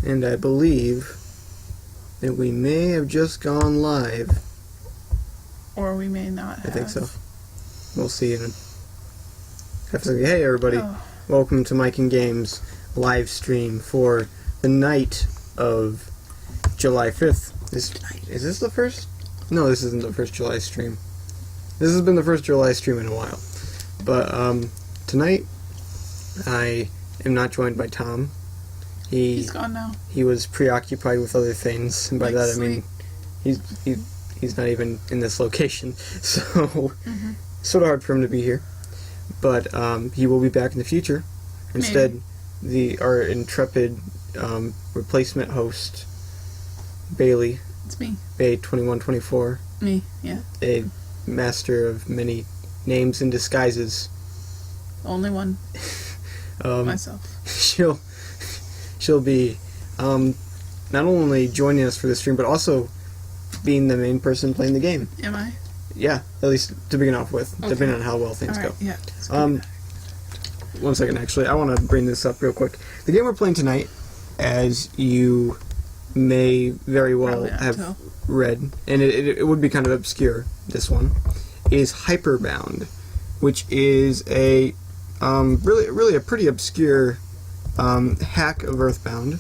And I believe that we may have just gone live. Or we may not have. I think so. We'll see in a... Hey everybody, welcome to Mike and Games live stream for the night of July 5th. Is this the first? No, this isn't the first July stream. This has been the first July stream in a while. But tonight I am not joined by Tom. He's gone now. He was preoccupied with other things, and by that I mean he's not even in this location, so sort of hard for him to be here. But he will be back in the future. Instead, our intrepid replacement host, Bailey. It's me. Bay2124. Me, yeah. A master of many names and disguises. Only one. Myself. She'll be not only joining us for the stream, but also being the main person playing the game. Am I? Yeah, at least to begin off with, depending on how well things go. Yeah. 1 second, actually. I want to bring this up real quick. The game we're playing tonight, as you may very well have read, and it would be kind of obscure, this one, is HyperBound, which is a really a pretty obscure hack of Earthbound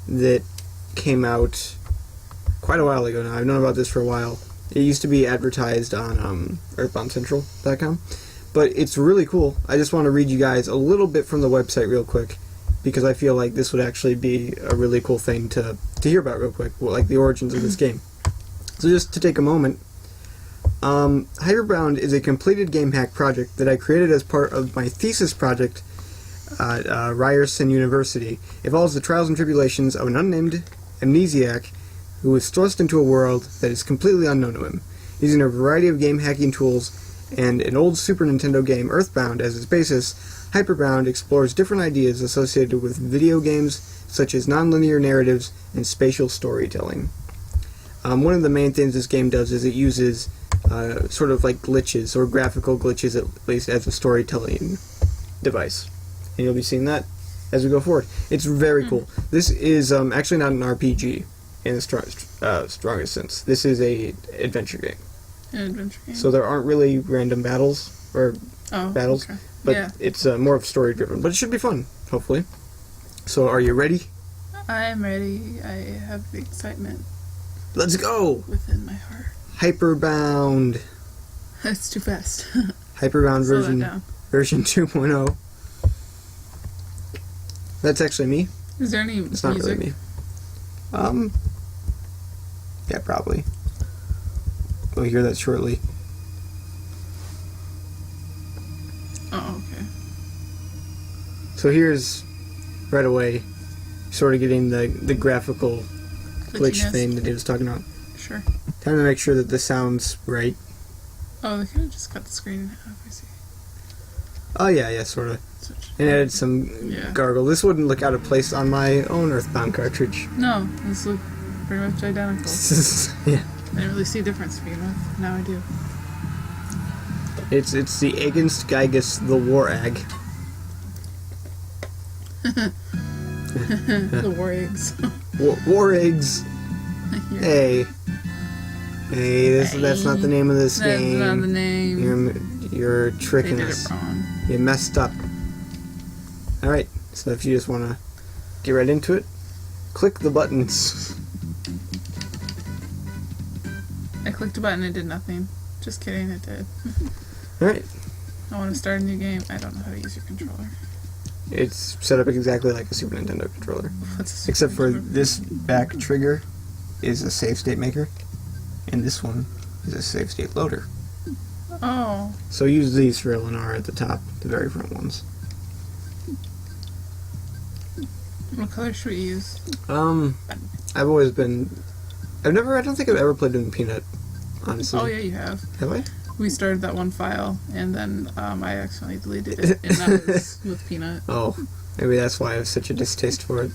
that came out quite a while ago now. I've known about this for a while. It used to be advertised on earthboundcentral.com, but it's really cool. I just want to read you guys a little bit from the website real quick, because I feel like this would actually be a really cool thing to hear about real quick, like the origins of this game. So just to take a moment, HyperBound is a completed game hack project that I created as part of my thesis project at Ryerson University. It follows the trials and tribulations of an unnamed amnesiac who is thrust into a world that is completely unknown to him. Using a variety of game hacking tools and an old Super Nintendo game, Earthbound, as its basis, HyperBound explores different ideas associated with video games such as nonlinear narratives and spatial storytelling. One of the main things this game does is it uses sort of like glitches, or graphical glitches at least, as a storytelling device. And you'll be seeing that as we go forward. It's very cool. This is actually not an RPG in the strongest sense. This is a adventure game. An adventure game. So there aren't really random battles, or battles, but it's more of story driven. But it should be fun, hopefully. So are you ready? I'm ready. I have the excitement. Let's go! Within my heart. HyperBound. That's too fast. HyperBound version 2.0. That's actually me. Is there any It's not really me. Yeah, probably. We'll hear that shortly. Oh, okay. So here's, right away, sort of getting the graphical glitch thing that he was talking about. Sure. Time to make sure that this sounds right. Oh, they could have just cut the screen in half, I see. Oh, yeah, sort of. And added some gargle. This wouldn't look out of place on my own Earthbound cartridge. No, this looks pretty much identical. Yeah. I didn't really see a difference to begin with. Now I do. It's the Agenst Gygus the War Egg. The war eggs. War eggs. Hey, that's not the name of this game. That's not the name. You're tricking They did us. it wrong. You messed up. Alright, so if you just want to get right into it, click the buttons. I clicked a button, it did nothing. Just kidding, it did. Alright. I want to start a new game. I don't know how to use your controller. It's set up exactly like a Super Nintendo controller. Except for this back trigger is a save state maker, and this one is a save state loader. Oh. So use these for LNR at the top, the very front ones. What color should we use? I've always been... I don't think I've ever played in Peanut, honestly. Oh yeah, you have. Have I? We started that one file, and then I accidentally deleted it, and that was with Peanut. Oh, maybe that's why I have such a distaste for it.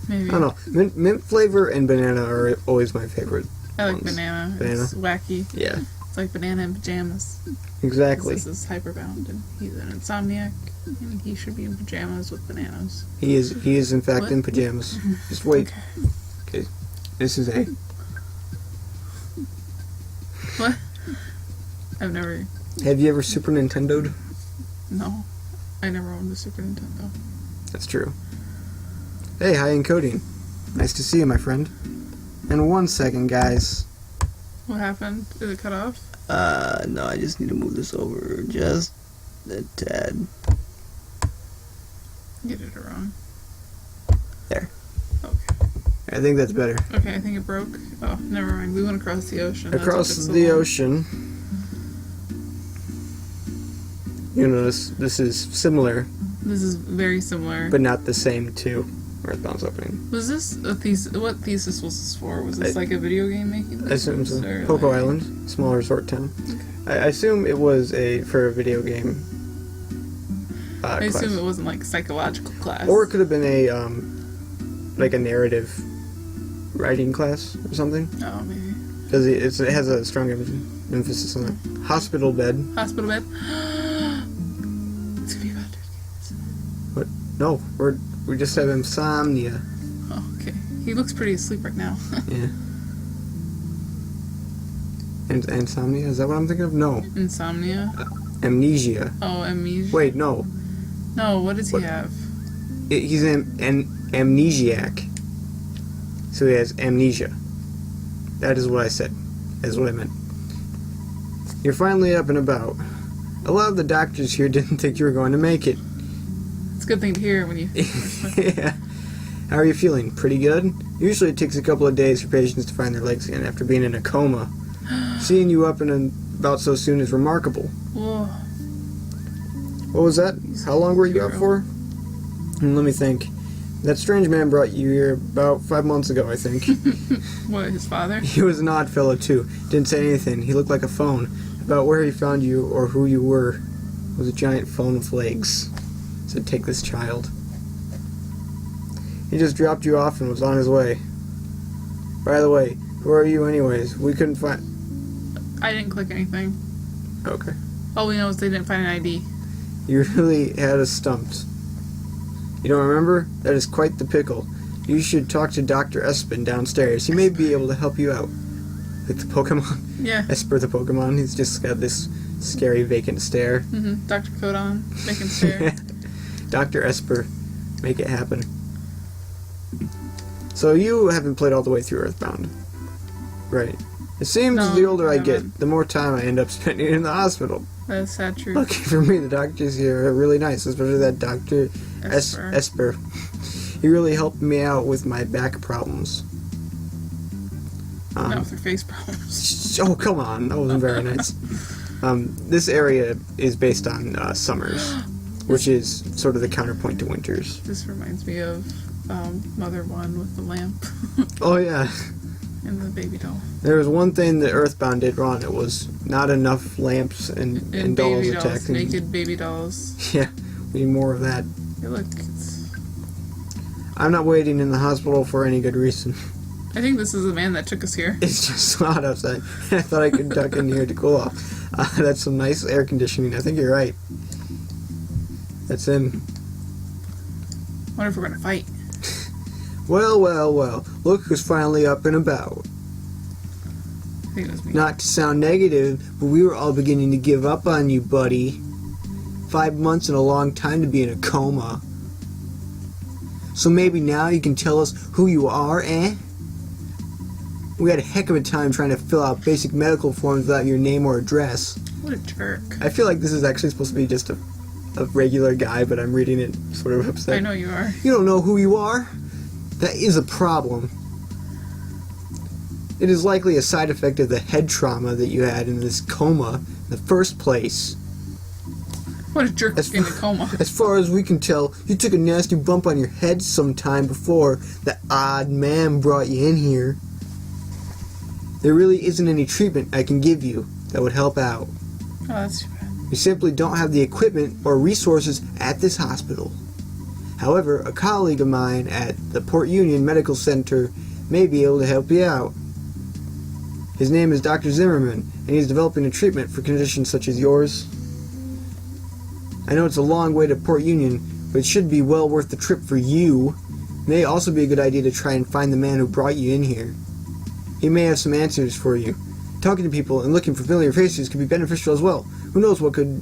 Maybe. I don't know. Mint flavor and banana are always my favorite I like ones. banana. It's wacky. Yeah. It's like banana in pajamas. Exactly. This is HyperBound, and he's an insomniac, and he should be in pajamas with bananas. He is in fact What? in pajamas. Just wait. Okay. Okay. This is A. What? I've never. Have you ever Super Nintendo'd? No. I never owned a Super Nintendo. That's true. Hey, hi encoding. Nice to see you, my friend. And 1 second, guys. What happened? Did it cut off? No, I just need to move this over just a tad. You did it wrong. There. Okay. I think that's better. Okay, I think it broke. Oh, never mind. We went across the ocean. That's what Across took so the long. ocean. You notice this is similar, This is very similar. but not the same to Earthbound's opening. Was this a thesis? What thesis was this for? Was this like a video game making? I assume so. thesis, or Poco like- Island, small resort town. I assume it was for a video game I class. assume it wasn't like psychological class. Or it could have been a like a narrative writing class or something. Oh, maybe. Because it has a strong emphasis on that. Hospital bed. Hospital bed. It's gonna be about kids. What? No, we just have insomnia. Oh, okay. He looks pretty asleep right now. Yeah. Insomnia? Is that what I'm thinking of? No. Insomnia. Amnesia. Oh, amnesia. Wait, no. No, what does What? he have? He's an amnesiac. So he has amnesia. That is what I said. That is what I meant. You're finally up and about. A lot of the doctors here didn't think you were going to make it. It's a good thing to hear when you. Yeah. How are you feeling? Pretty good? Usually it takes a couple of days for patients to find their legs again after being in a coma. Seeing you up and about so soon is remarkable. Whoa. What was that? How long were you out for? Let me think. That strange man brought you here about 5 months ago, I think. What, his father? He was an odd fellow, too. Didn't say anything. He looked like a phone. About where he found you or who you were was a giant phone with legs. Said, take this child. He just dropped you off and was on his way. By the way, who are you anyways? We couldn't find... I didn't click anything. Okay. All we know is they didn't find an ID. You really had us stumped. You don't remember? That is quite the pickle. You should talk to Dr. Espin downstairs. He may be able to help you out. Like the Pokemon? Yeah. Esper the Pokemon. He's just got this scary vacant stare. Mm-hmm. Dr. Codon, making stare. Dr. Esper. Make it happen. So you haven't played all the way through Earthbound. Right. It seems No, the older I haven't. get, the more time I end up spending in the hospital. That's sad truth. Lucky for me, the doctors here are really nice, especially that Dr. Esper. Esper. He really helped me out with my back problems. Not with her face problems. Oh, come on. That wasn't very nice. This area is based on summers, which is sort of the counterpoint to winters. This reminds me of Mother One with the lamp Oh, yeah. and the baby doll. There was one thing that Earthbound did wrong. It was not enough lamps and dolls baby dolls, attacking. naked baby dolls. Yeah, we need more of that. Hey, look, it's... I'm not waiting in the hospital for any good reason. I think this is the man that took us here. It's just so hot outside. I thought I could duck in here to cool off. That's some nice air conditioning. I think you're right. That's him. Wonder if we're gonna fight. Well, well, well. Look who's finally up and about. I think it was me. Not to sound negative, but we were all beginning to give up on you, buddy. 5 months and a long time to be in a coma. So maybe now you can tell us who you are, eh? We had a heck of a time trying to fill out basic medical forms without your name or address. What a jerk. I feel like this is actually supposed to be just a regular guy, but I'm reading it sort of upset. I know you are. You don't know who you are? That is a problem. It is likely a side effect of the head trauma that you had in this coma in the first place. What a jerk As in a far- coma. As far as we can tell, you took a nasty bump on your head sometime before that odd man brought you in here. There really isn't any treatment I can give you that would help out. Oh, that's too bad. We simply don't have the equipment or resources at this hospital. However, a colleague of mine at the Port Union Medical Center may be able to help you out. His name is Dr. Zimmerman, and he's developing a treatment for conditions such as yours. I know it's a long way to Port Union, but it should be well worth the trip for you. It may also be a good idea to try and find the man who brought you in here. He may have some answers for you. Talking to people and looking for familiar faces could be beneficial as well. Who knows what could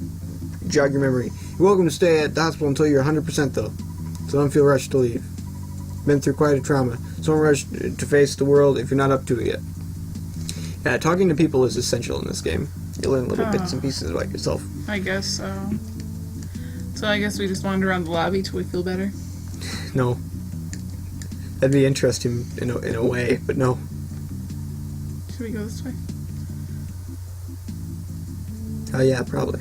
jog your memory. You're welcome to stay at the hospital until you're 100% though, so don't feel rushed to leave. Been through quite a trauma, so don't rush to face the world if you're not up to it yet. Yeah, talking to people is essential in this game. You learn little bits and pieces about yourself. I guess so. So I guess we just wander around the lobby till we feel better. No. That'd be interesting in a way, but no. Should we go this way? Oh yeah, probably.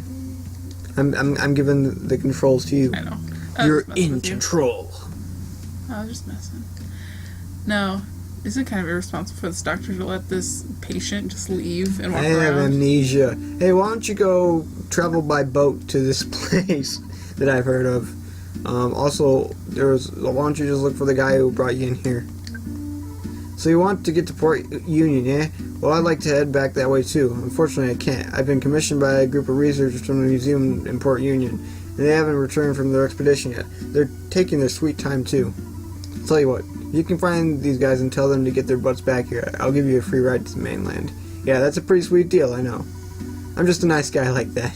I'm giving the controls to you. I know. You're in control. I was just messing. No, isn't it kind of irresponsible for this doctor to let this patient just leave and walk I have around? amnesia. Hey, why don't you go travel by boat to this place that I've heard of? Also, why don't you just look for the guy who brought you in here? So you want to get to Port Union, yeah? Well, I'd like to head back that way too. Unfortunately, I can't. I've been commissioned by a group of researchers from the museum in Port Union, and they haven't returned from their expedition yet. They're taking their sweet time too. I'll tell you what, you can find these guys and tell them to get their butts back here. I'll give you a free ride to the mainland. Yeah, that's a pretty sweet deal, I know. I'm just a nice guy like that.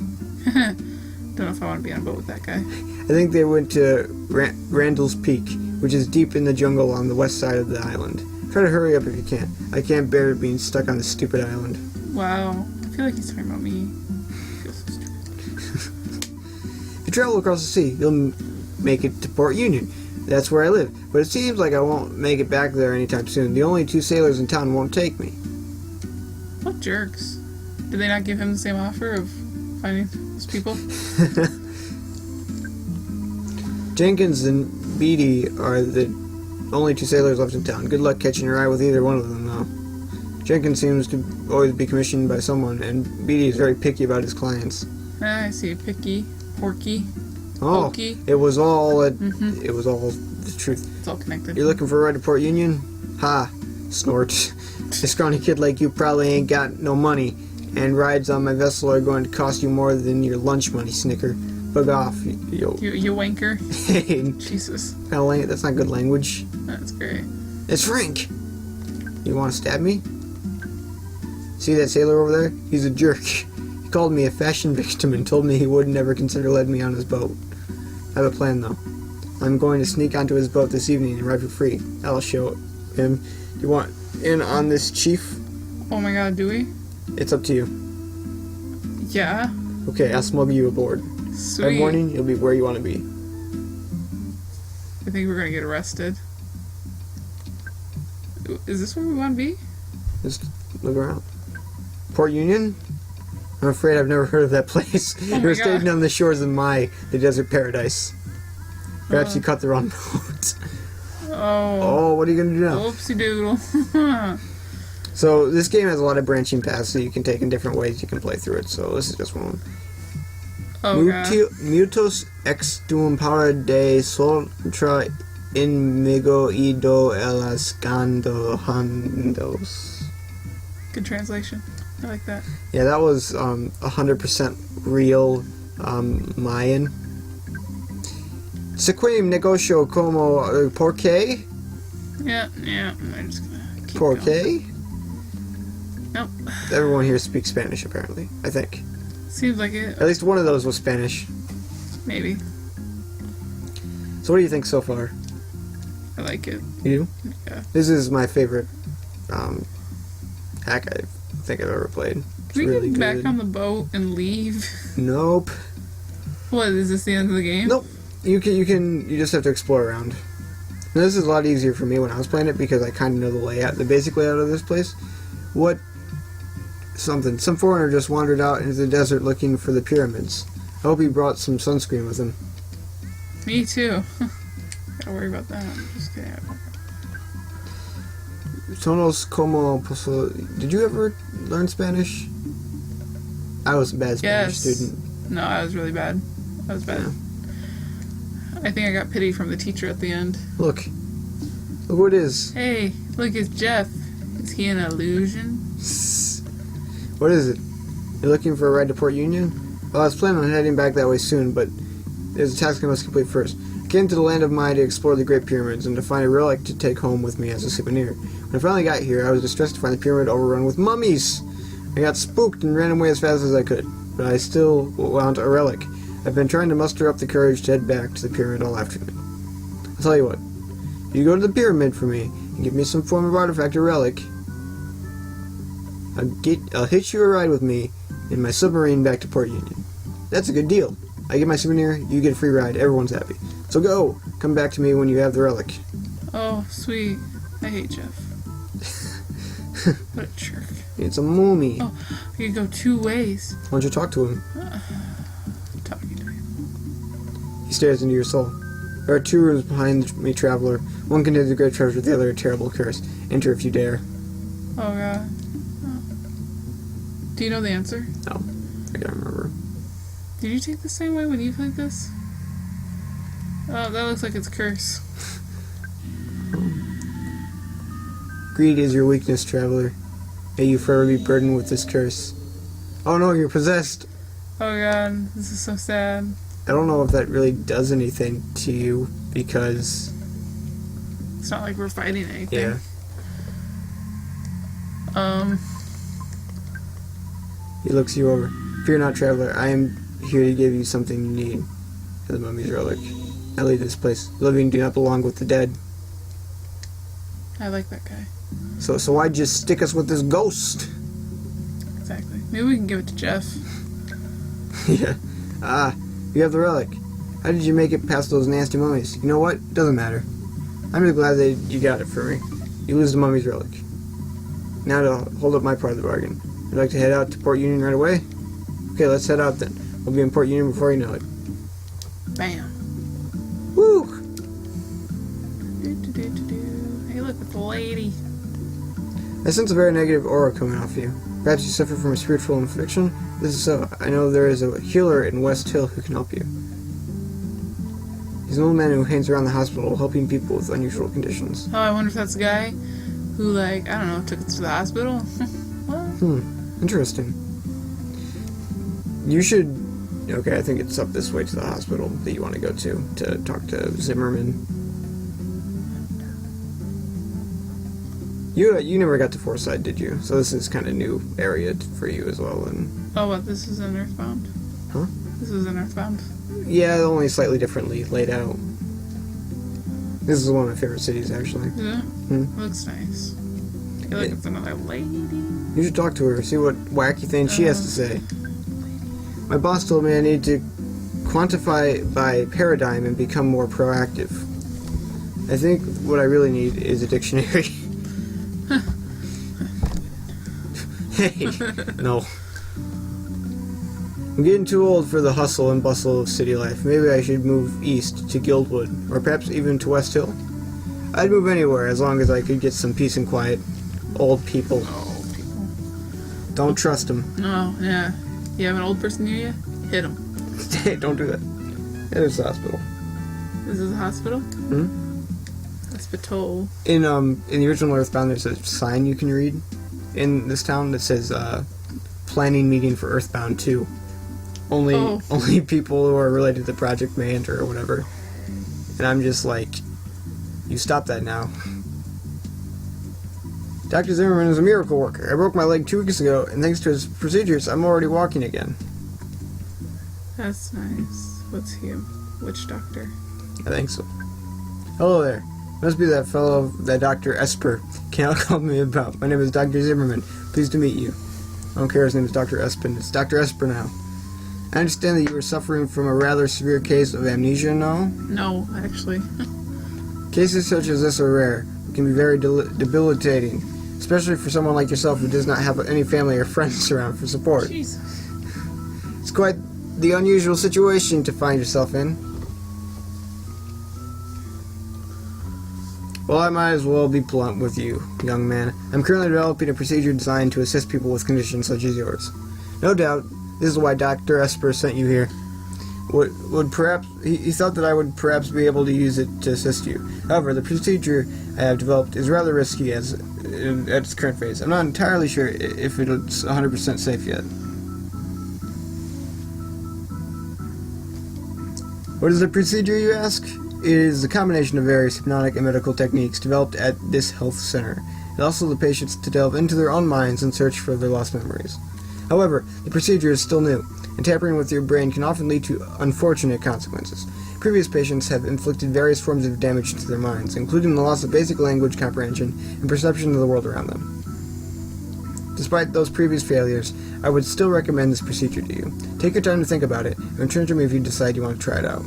Don't know if I want to be on a boat with that guy. I think they went to Randall's Peak, which is deep in the jungle on the west side of the island. Try to hurry up if you can. I can't bear being stuck on this stupid island. Wow. I feel like he's talking about me. I feel so stupid. If you travel across the sea, you'll make it to Port Union. That's where I live. But it seems like I won't make it back there anytime soon. The only 2 sailors in town won't take me. What jerks. Did they not give him the same offer of finding those people? Jenkins and Beatty are the only 2 sailors left in town. Good luck catching your eye with either one of them, though. Jenkins seems to always be commissioned by someone, and Beatty is very picky about his clients. I see. Picky. Porky. Oh, Pokey. it was all it was all the truth. It's all connected. You're looking for a ride to Port Union? Ha! Snort. A scrawny kid like you probably ain't got no money, and rides on my vessel are going to cost you more than your lunch money, Snicker. Bug off, yo. You wanker. Hey, Jesus. that's not good language. That's great. It's Frank! You want to stab me? See that sailor over there? He's a jerk. He called me a fashion victim and told me he would never consider letting me on his boat. I have a plan, though. I'm going to sneak onto his boat this evening and ride for free. I'll show him. You want in on this, Chief? Oh my god, do we? It's up to you. Yeah. Okay, I'll smuggle you aboard. Sweet. By morning, you'll be where you want to be. I think we're gonna get arrested. Is this where we want to be? Just look around. Port Union? I'm afraid I've never heard of that place. Oh You're my staying God. on the shores of the desert paradise. Perhaps you cut the wrong boat. Oh, what are you going to do now? Oopsie doodle. So, this game has a lot of branching paths that you can take in different ways you can play through it, so this is just one. Oh god. Mutos ex dum para de soltra in migo ido elascando handos. Good translation. I like that. Yeah, that was 100% real Mayan. Sequim negocio como porque? Yeah. I'm just gonna keep Porque? going. Nope. Everyone here speaks Spanish, apparently. I think. Seems like it. At least one of those was Spanish. Maybe. So what do you think so far? I like it. You do? Yeah. This is my favorite hack I think I've ever played. It's Can we really get back good. on the boat and leave? Nope. What, is this the end of the game? Nope. You just have to explore around. Now, this is a lot easier for me when I was playing it because I kind of know the layout, the basic layout of this place. Some foreigner just wandered out into the desert looking for the pyramids. I hope he brought some sunscreen with him. Me too. Gotta worry about that. I'm just kidding. Sonos como poso... Did you ever learn Spanish? I was a bad Spanish student. No, I was really bad. I was bad. Yeah. I think I got pity from the teacher at the end. Look who it is. Hey, look, it's Jeff. Is he an illusion? What is it? You're looking for a ride to Port Union? Well, I was planning on heading back that way soon, but there's a task I must complete first. I came to the land of Maya to explore the Great Pyramids and to find a relic to take home with me as a souvenir. When I finally got here, I was distressed to find the pyramid overrun with mummies. I got spooked and ran away as fast as I could, but I still want a relic. I've been trying to muster up the courage to head back to the pyramid all afternoon. I'll tell you what. If you go to the pyramid for me and give me some form of artifact or relic, I'll hitch you a ride with me in my submarine back to Port Union. That's a good deal. I get my souvenir, you get a free ride, everyone's happy. So go! Come back to me when you have the relic. Oh, sweet. I hate Jeff. What a jerk. It's a mummy. Oh, you could go 2 ways. Why don't you talk to him? Talking to him. He stares into your soul. There are 2 rooms behind me, traveler. One contains a great treasure, the other a terrible curse. Enter if you dare. Oh, God. Oh. Do you know the answer? No, I can't remember. Did you take the same way when you played this? Oh, that looks like it's curse. Greed is your weakness, traveler. May you forever be burdened with this curse. Oh no, you're possessed! Oh God, this is so sad. I don't know if that really does anything to you, because... It's not like we're fighting anything. Yeah. He looks you over. Fear not, traveler. I am here to give you something you need. For the mummy's relic. I leave this place. The living do not belong with the dead. I like that guy. So why'd you stick us with this ghost? Exactly. Maybe we can give it to Jeff. Yeah. You have the relic. How did you make it past those nasty mummies? You know what? Doesn't matter. I'm just glad that you got it for me. You lose the mummy's relic. Now to hold up my part of the bargain. Would you like to head out to Port Union right away? Okay, let's head out then. We'll be in Port Union before you know it. Bam. Woo! Hey, look, it's a lady. I sense a very negative aura coming off you. Perhaps you suffer from a spiritual infection? This is so. I know there is a healer in West Hill who can help you. He's an old man who hangs around the hospital helping people with unusual conditions. Oh, I wonder if that's the guy who, like, I don't know, took us to the hospital. What? Interesting. You should... Okay, I think it's up this way to the hospital that you want to go to talk to Zimmerman. You never got to Forsyth, did you? So this is kind of new area for you as well. And Oh, what, this is in Earthbound? Huh? This is in Earthbound? Yeah, only slightly differently laid out. This is one of my favorite cities, actually. Yeah? It looks nice. I feel like it's another lady. You should talk to her, see what wacky thing she has to say. My boss told me I need to quantify by paradigm and become more proactive. I think what I really need is a dictionary. Hey, no. I'm getting too old for the hustle and bustle of city life. Maybe I should move east to Guildwood, or perhaps even to West Hill. I'd move anywhere as long as I could get some peace and quiet. Old people. Old people. Don't trust them. Oh, yeah. You have an old person near you? Hit him. Hey, don't do that. It is the hospital. This is a hospital? Hmm? Hospital. In the original Earthbound, there's a sign you can read in this town that says, planning meeting for Earthbound 2. Only people who are related to the project may enter or whatever. And I'm just like, you stop that now. Dr. Zimmerman is a miracle worker. I broke my leg 2 weeks ago, and thanks to his procedures, I'm already walking again. That's nice. What's he? Which doctor? I think so. Hello there. Must be that fellow, that Dr. Esper. Can't call me about. My name is Dr. Zimmerman. Pleased to meet you. I don't care, his name is Dr. Espen. It's Dr. Esper now. I understand that you were suffering from a rather severe case of amnesia, no? No, actually. Cases such as this are rare. It can be very debilitating, especially for someone like yourself who does not have any family or friends around for support. Jesus. It's quite the unusual situation to find yourself in. Well, I might as well be blunt with you, young man. I'm currently developing a procedure designed to assist people with conditions such as yours. No doubt, this is why Dr. Esper sent you here. Would perhaps he thought that I would perhaps be able to use it to assist you. However, the procedure I have developed is rather risky, as at its current phase. I'm not entirely sure if it's 100% safe yet. What is the procedure, you ask? It is a combination of various hypnotic and medical techniques developed at this health center. It allows the patients to delve into their own minds and search for their lost memories. However, the procedure is still new, and tampering with your brain can often lead to unfortunate consequences. Previous patients have inflicted various forms of damage to their minds, including the loss of basic language comprehension and perception of the world around them. Despite those previous failures, I would still recommend this procedure to you. Take your time to think about it, and return to me if you decide you want to try it out.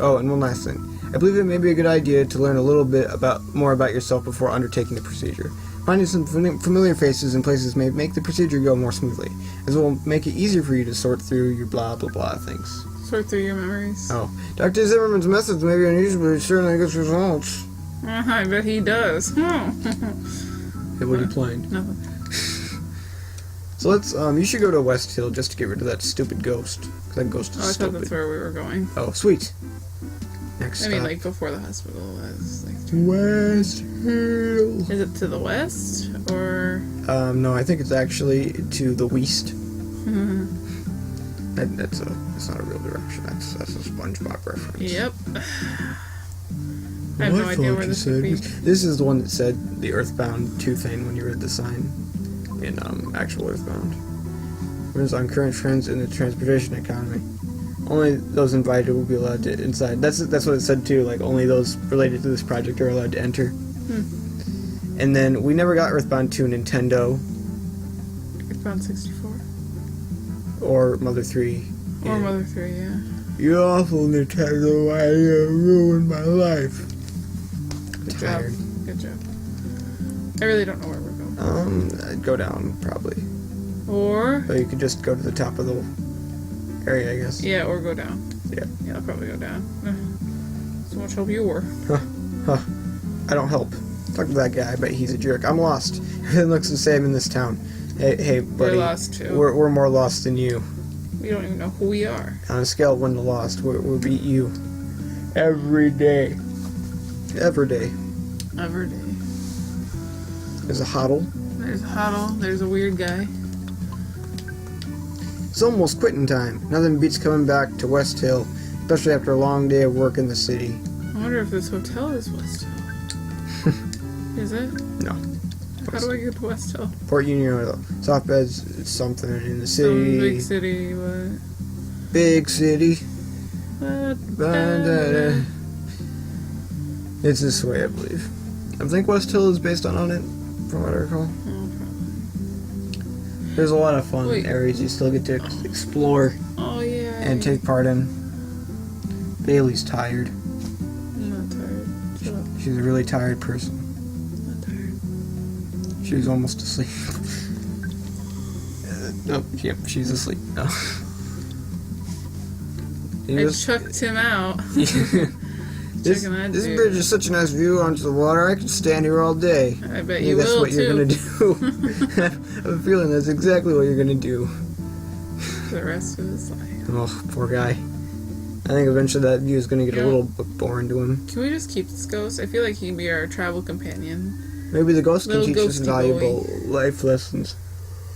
Oh, and one last thing. I believe it may be a good idea to learn a little bit more about yourself before undertaking the procedure. Finding some familiar faces and places may make the procedure go more smoothly, as it will make it easier for you to sort through your blah blah blah things. Sort through your memories. Oh. Dr. Zimmerman's methods may be unusual, but he certainly gets results. I bet he does. Hey, what are you playing? Nothing. So let's, you should go to West Hill just to get rid of that stupid ghost. 'Cause that ghost is I stupid. thought that's where we were going. Oh, sweet. Next I mean, stop. like, before the hospital was, like... West Hill. Is it to the west, or...? No, I think it's actually to the west. That's not a real direction. That's a SpongeBob reference. Yep. I have no idea where this would be. This is the one that said the Earthbound 2 thing when you read the sign in actual Earthbound. It was on current trends in the transportation economy. Only those invited will be allowed to inside. That's what it said too. Like only those related to this project are allowed to enter. And then we never got Earthbound 2 Nintendo. Earthbound 64. Or Mother 3. Or Mother 3, yeah. You awful Nintendo, why you ruined my life? Good Tired. job. Good job. I really don't know where we're going. I'd go down probably. Or... So you could just go to the top of the area, I guess. Yeah, or go down. Yeah. Yeah, I'll probably go down. So much help you were. I don't help. Talk to that guy, I bet he's a jerk. I'm lost. Everything looks the same in this town. Hey, buddy. We're lost too. We're more lost than you. We don't even know who we are. On a scale of 1 to lost, we'll beat you. Every day. Every day. Every day. There's a huddle. There's a huddle. There's a weird guy. It's almost quitting time. Nothing beats coming back to West Hill, especially after a long day of work in the city. I wonder if this hotel is West Hill. Is it? No. How do I get to West Hill? Port Union, soft beds, it's something in the city. Some big city, what? Big city. What? It's this way, I believe. I think West Hill is based on it, from what I recall. Oh, probably. There's a lot of fun Wait. areas you still get to explore Oh, yeah. and take part in. Bailey's tired. I'm not tired. Shut up. She's a really tired person. I'm not tired. She's almost asleep. Yep, she's asleep now. I chucked him out. This Checking that dude. bridge is such a nice view onto the water. I could stand here all day. I bet Yeah, you that's will, what too. you're gonna do. I have a feeling that's exactly what you're gonna do. The rest of his life. Oh, poor guy. I think eventually that view is gonna get a Yeah. little bit boring to him. Can we just keep this ghost? I feel like he'd be our travel companion. Maybe the ghost can Little teach us ghosty valuable life lessons.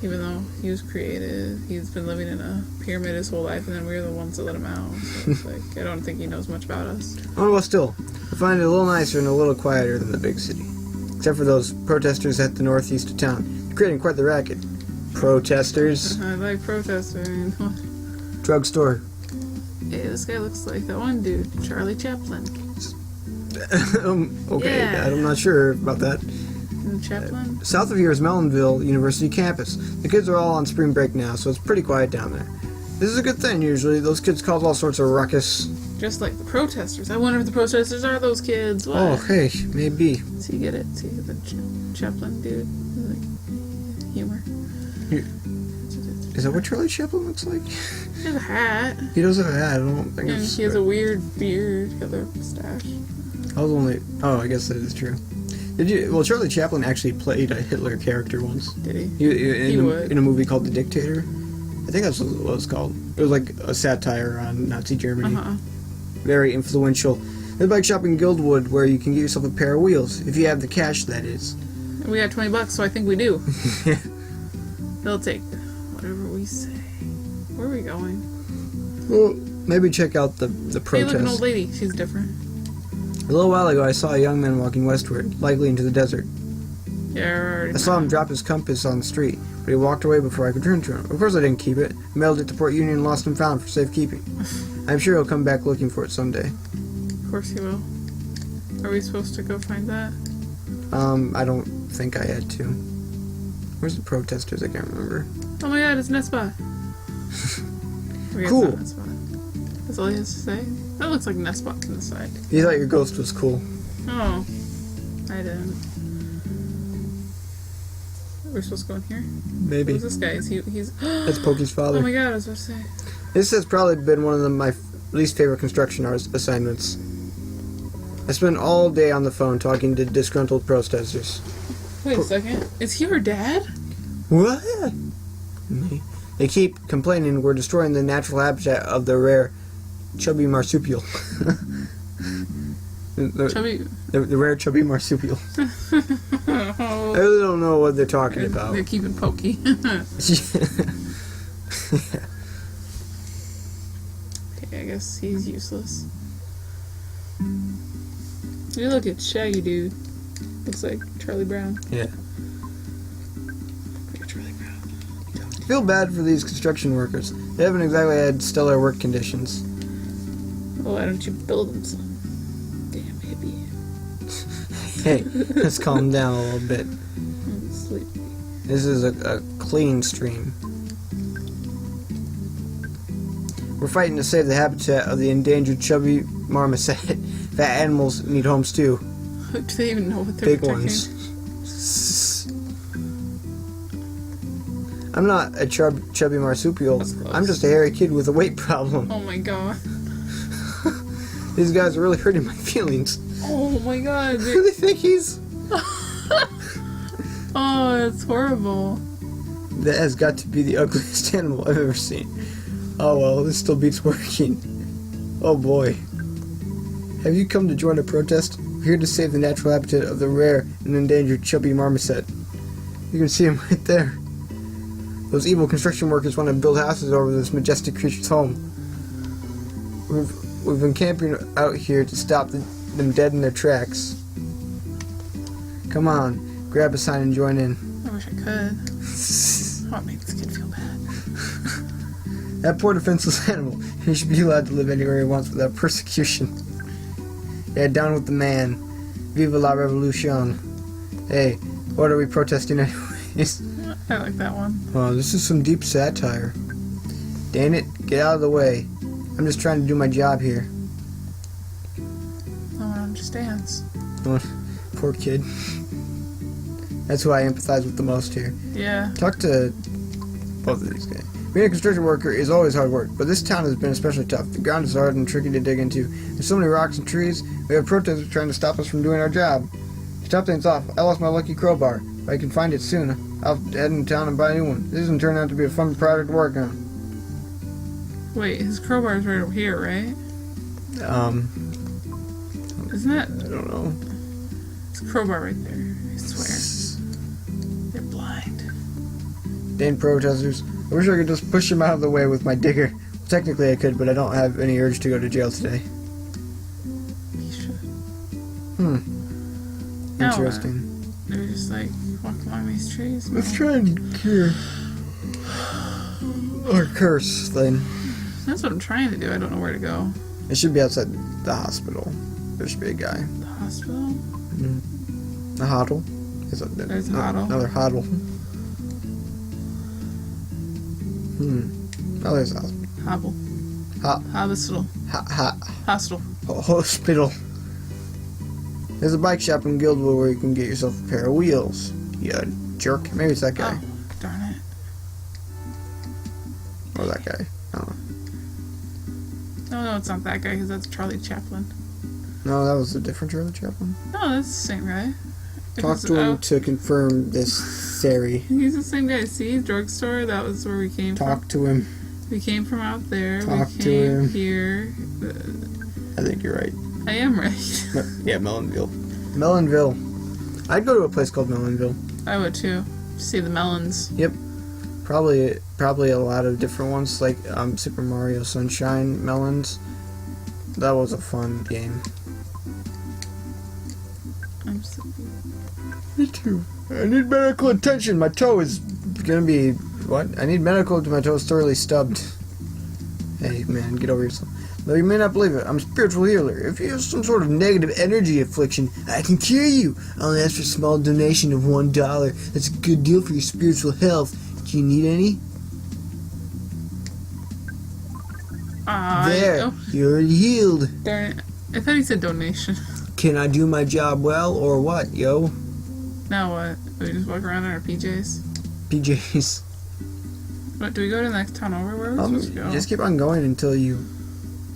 Even though he was created, he's been living in a pyramid his whole life, and then we're the ones that let him out. So it's like, I don't think he knows much about us. Oh, well, still, I find it a little nicer and a little quieter than the big city. Except for those protesters at the northeast of town. They're creating quite the racket. Protesters. I like protesting. Drugstore. Hey, this guy looks like that one dude, Charlie Chaplin. Okay, Yeah. I'm not sure about that. Chaplin? South of here is Mellonville University campus. The kids are all on spring break now, so it's pretty quiet down there. This is a good thing, usually. Those kids cause all sorts of ruckus. Just like the protesters. I wonder if the protesters are those kids. What? Oh, hey, maybe. See, get it? See, the Chaplin dude? Like, humor. Is that what Charlie Chaplin looks like? He has a hat. He does have a hat. I don't think And it's... he has a weird beard. Got a mustache. I was only... Oh, I guess that is true. Did you... Well, Charlie Chaplin actually played a Hitler character once. Did he? In a movie called The Dictator. I think that's what it was called. It was like a satire on Nazi Germany. Uh-huh. Very influential. There's a bike shop in Guildwood where you can get yourself a pair of wheels. If you have the cash, that is. We got $20, so I think we do. They'll take whatever we say. Where are we going? Well, maybe check out the Hey, protest. look, an old lady. She's different. A little while ago, I saw a young man walking westward, likely into the desert. Yeah, I saw him drop his compass on the street, but he walked away before I could turn to him. Of course I didn't keep it. I mailed it to Port Union and lost and found for safekeeping. I'm sure he'll come back looking for it someday. Of course he will. Are we supposed to go find that? I don't think I had to. Where's the protesters? I can't remember. Oh my god, it's Nespot. Okay, Cool. it's not Nespot. That's all he has to say? That looks like Nespot to the side. You thought your ghost was cool. Oh. I didn't. We're supposed to go in here? Maybe. Who's this guy? He's That's Pokey's father. Oh my god, I was about to say. This has probably been one of my least favorite construction assignments. I spent all day on the phone talking to disgruntled protesters. Wait a second. Is he her dad? What? They keep complaining we're destroying the natural habitat of the rare chubby marsupial. The rare chubby marsupial. I really don't know what they're talking about. They're keeping Pokey. Okay, I guess he's useless. You look at Shaggy Dude. Looks like Charlie Brown. Yeah. Like Charlie Brown. I feel bad for these construction workers. They haven't exactly had stellar work conditions. Well, why don't you build them some? Damn hippie. Hey, let's calm down a little bit. I'm sleepy. This is a clean stream. We're fighting to save the habitat of the endangered chubby marmoset. Fat animals need homes too. Do they even know what they're Big protecting? ones. I'm not a chubby marsupial. That's close. I'm just a hairy kid with a weight problem. Oh my god. These guys are really hurting my feelings. Oh my god. Who do they think he's? Oh, that's horrible. That has got to be the ugliest animal I've ever seen. Oh well, this still beats working. Oh boy. Have you come to join a protest? We're here to save the natural habitat of the rare and endangered chubby marmoset. You can see him right there. Those evil construction workers want to build houses over this majestic creature's home. We've been camping out here to stop them dead in their tracks. Come on, grab a sign and join in. I wish I could. Oh, it makes this kid feel bad. That poor defenseless animal. He should be allowed to live anywhere he wants without persecution. Yeah, down with the man. Viva la revolution. Hey, what are we protesting anyways? I like that one. Oh, this is some deep satire. Dang it, get out of the way. I'm just trying to do my job here. No one understands. Oh, poor kid. That's who I empathize with the most here. Yeah. Talk to both of these guys. Being a construction worker is always hard work, but this town has been especially tough. The ground is hard and tricky to dig into. There's so many rocks and trees. We have protesters trying to stop us from doing our job. To top things off, I lost my lucky crowbar. If I can find it soon, I'll head into town and buy a new one. This isn't turning out to be a fun project to work on. Wait, his crowbar is right over here, right? Isn't that? I don't know. It's a crowbar right there. I swear. They're blind. Dang protesters. I wish I could just push them out of the way with my digger. Well, technically I could, but I don't have any urge to go to jail today. You should. No, Interesting. They're just like walking along these trees. Let's try and cure our curse thing. That's what I'm trying to do. I don't know where to go. It should be outside the hospital. There should be a guy. The hospital? A hoddle. There's a hoddle. Another hoddle. Oh, there's a hospital. Hobble. Hospital. Hostel. Hospital. There's a bike shop in Guildwood where you can get yourself a pair of wheels. You jerk. Maybe it's that guy. Oh, darn it. Or that guy. I don't know. No, it's not that guy because that's Charlie Chaplin. No, that was a different Charlie Chaplin. No, that's the same guy. Talk to him to confirm this theory. He's the same guy. See, drugstore. That was where we came from. Talk to him. We came from out there. Talk we to came him. here. I think you're right. I am right. Yeah, Melonville. Melonville. I'd go to a place called Melonville. I would too. See the melons. Yep. Probably a lot of different ones, like Super Mario Sunshine melons. That was a fun game. I'm sleepy. Me too. I need medical attention. My toe is gonna be what? I need medical. My toe is thoroughly stubbed. Hey man, get over yourself. Though you may not believe it, I'm a spiritual healer. If you have some sort of negative energy affliction, I can cure you. I'll ask for a small donation of $1. That's a good deal for your spiritual health. Do you need any? There, you're healed. Darn it. I thought he said donation. Can I do my job well, or what, yo? Now what? We just walk around in our PJs? PJs. What, do we go to the next town over? Where are we supposed to go? Just keep on going until you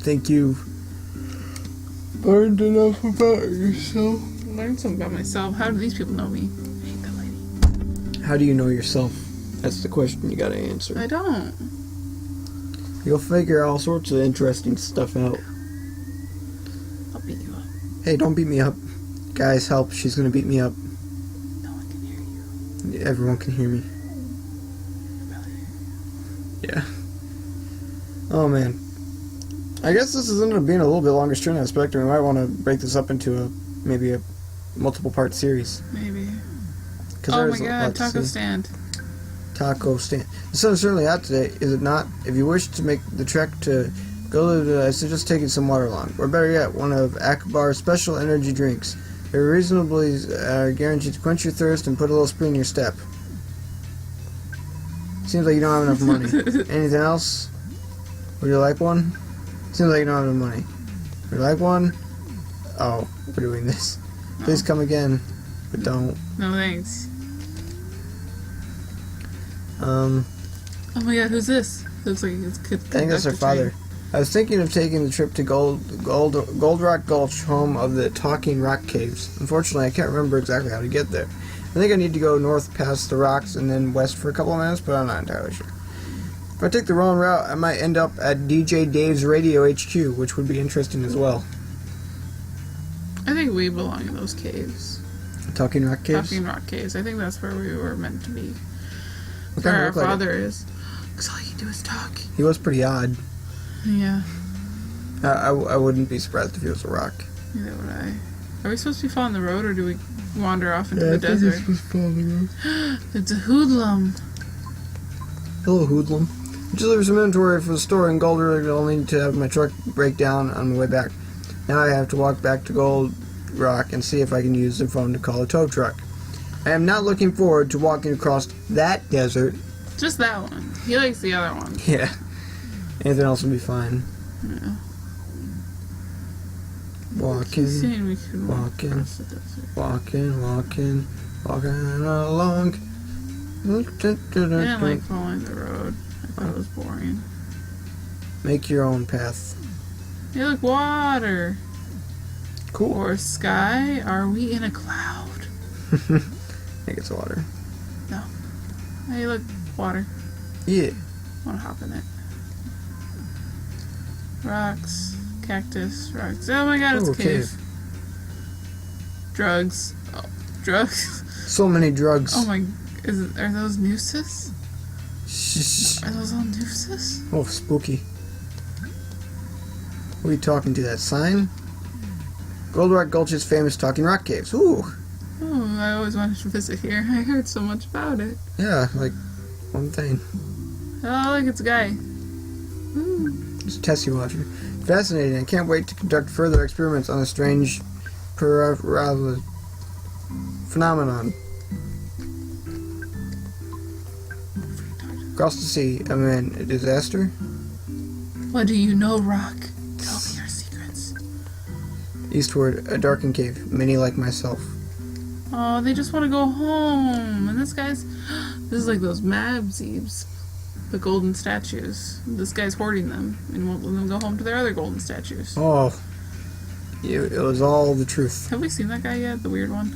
think you've learned enough about yourself. Learn something about myself. How do these people know me? I hate that lady. How do you know yourself? That's the question you gotta answer. I don't. You'll figure all sorts of interesting stuff out. I'll beat you up. Hey, don't beat me up. Guys, help. She's gonna beat me up. No one can hear you. Everyone can hear me. Yeah. Oh, man. I guess this is ended up being a little bit longer stream than I expected. We might want to break this up into maybe a multiple part series. Maybe. Oh my god, taco stand. Taco stand. The sun is certainly out today, is it not? If you wish to make the trek to go to I suggest taking some water along. Or better yet, one of Akbar's special energy drinks. They're reasonably guaranteed to quench your thirst and put a little spring in your step. Seems like you don't have enough money. Anything else? Would you like one? Seems like you don't have enough money. Would you like one? Oh, we're doing this. Please come again, but don't. No thanks. Oh my god, who's this? Looks like it's I think that's her father. I was thinking of taking the trip to Gold Rock Gulch, home of the Talking Rock Caves. Unfortunately, I can't remember exactly how to get there. I think I need to go north past the rocks and then west for a couple of minutes, but I'm not entirely sure. If I take the wrong route, I might end up at DJ Dave's Radio HQ, which would be interesting as well. I think we belong in those caves. Talking Rock Caves? Talking Rock Caves. I think that's where we were meant to be. What Where kind our of look like father it? is. Because all you do is talk. He was pretty odd. Yeah. I wouldn't be surprised if he was a rock. Neither would I. Are we supposed to be following the road, or do we wander off into the desert? I think he's supposed to follow the road. It's a hoodlum. Hello, hoodlum. Just leave some inventory for the store in Gold Rock. I'll need to have my truck break down on the way back. Now I have to walk back to Gold Rock and see if I can use the phone to call a tow truck. I am not looking forward to walking across that desert. Just that one. He likes the other one. Yeah. Anything else would be fine. Yeah. Walking along. I didn't like following the road. I thought it was boring. Make your own path. Hey, look, water. Cool. Or sky. Are we in a cloud? I think it's water. No. Hey, look, water. Yeah. I want to hop in it. Rocks. Cactus. Rocks. Oh my god, it's a cave. Drugs. Oh, drugs. So many drugs. Oh my... Are those nooses? Are those all nooses? Oh, spooky. Who are you talking to? That sign? Gold Rock Gulch's famous Talking Rock Caves. Ooh. Oh, I always wanted to visit here. I heard so much about it. Yeah, like one thing. Oh, look, it's a guy. It's a Tessie watcher. Fascinating. I can't wait to conduct further experiments on a strange phenomenon. Across the sea, I'm in a disaster. What do you know, Rock? Tell me your secrets. Eastward, a darkened cave. Many like myself. Oh, they just want to go home. And this guy's... This is like those Mabzeebs. The golden statues. This guy's hoarding them and won't let them go home to their other golden statues. Oh. It was all the truth. Have we seen that guy yet? The weird one?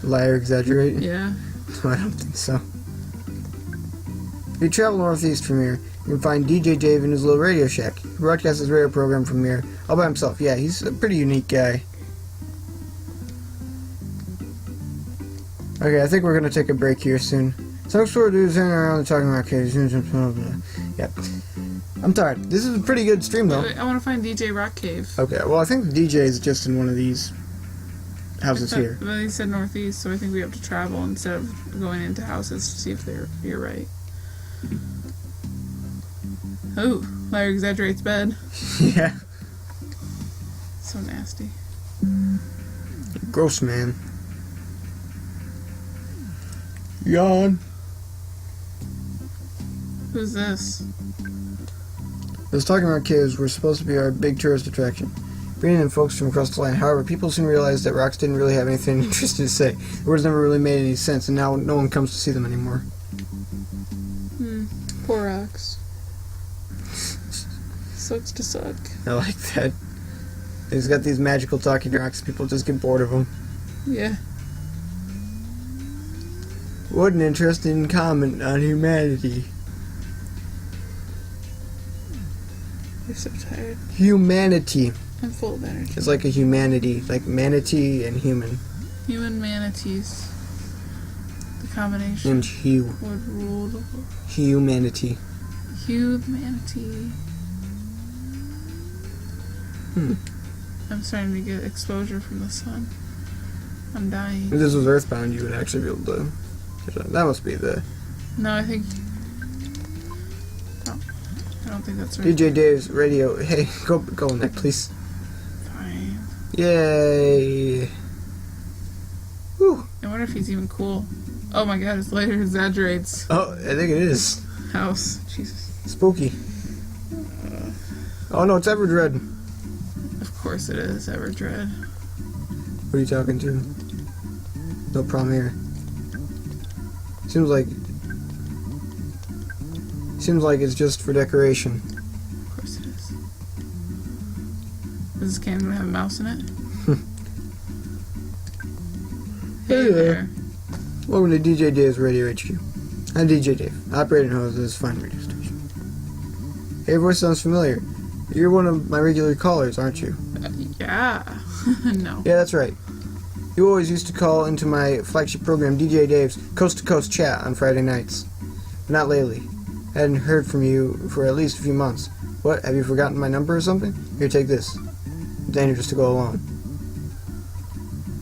Liar, exaggerate? Yeah. I don't think so. If you travel northeast from here, you can find DJ Dave in his little radio shack. He broadcasts his radio program from here, all by himself. Yeah, he's a pretty unique guy. Okay, I think we're gonna take a break here soon. Some sort of dudes hanging around talking about caves. Yep. I'm tired. This is a pretty good stream though. Wait, I want to find DJ Rock Cave. Okay, well I think the DJ is just in one of these houses here. Well, he said northeast, so I think we have to travel instead of going into houses to see if you're right. Oh, Larry exaggerates bed. Yeah. So nasty. Gross, man. Yawn. Who's this? Those talking about caves were supposed to be our big tourist attraction, bringing in folks from across the land. However, people soon realized that rocks didn't really have anything interesting to say. The words never really made any sense, and now no one comes to see them anymore. Poor rocks. Sucks to suck. I like that. He's got these magical talking rocks. People just get bored of them. Yeah. What an interesting comment on humanity. You're so tired. Humanity. I'm full of energy. It's like a humanity, like manatee and human. Human manatees. The combination And hue. would rule the world. Humanity. Humanity. I'm starting to get exposure from the sun. I'm dying. If this was Earthbound, you would actually be able to. That must be the No, I think. Oh, I don't think that's right. DJ Dave's radio. Hey, go on that, please. Fine. Yay! Whew. I wonder if he's even cool. Oh my god, his lighter exaggerates. Oh, I think it is House. Jesus. spooky. Oh no, it's Everdread. Of course it is, Everdread. What are you talking to? No problem here. Seems like it's just for decoration. Of course it is. Does this cannon have a mouse in it? Hey there. Welcome to DJ Dave's Radio HQ. I'm DJ Dave, operator and host of this fine radio station. Hey, your voice sounds familiar. You're one of my regular callers, aren't you? Yeah. No. Yeah, that's right. You always used to call into my flagship program, DJ Dave's Coast to Coast Chat on Friday nights. But not lately. I hadn't heard from you for at least a few months. What, have you forgotten my number or something? Here, take this. Dangerous to go alone.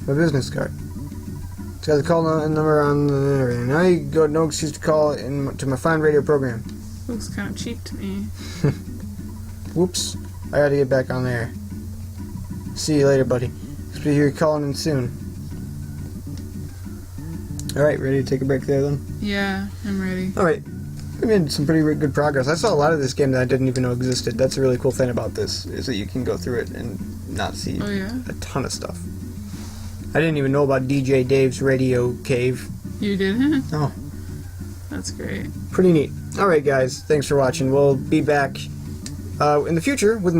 My business card. It's got the call number on the internet. Now you got no excuse to call to my fine radio program. Looks kind of cheap to me. Whoops. I gotta get back on there. See you later, buddy. Expect to hear you calling in soon. Alright, ready to take a break there then? Yeah, I'm ready. Alright. We made some pretty good progress. I saw a lot of this game that I didn't even know existed. That's a really cool thing about this, is that you can go through it and not see Oh yeah? a ton of stuff. I didn't even know about DJ Dave's Radio Cave. You didn't? Oh, That's great. pretty neat. Alright guys, thanks for watching. We'll be back in the future with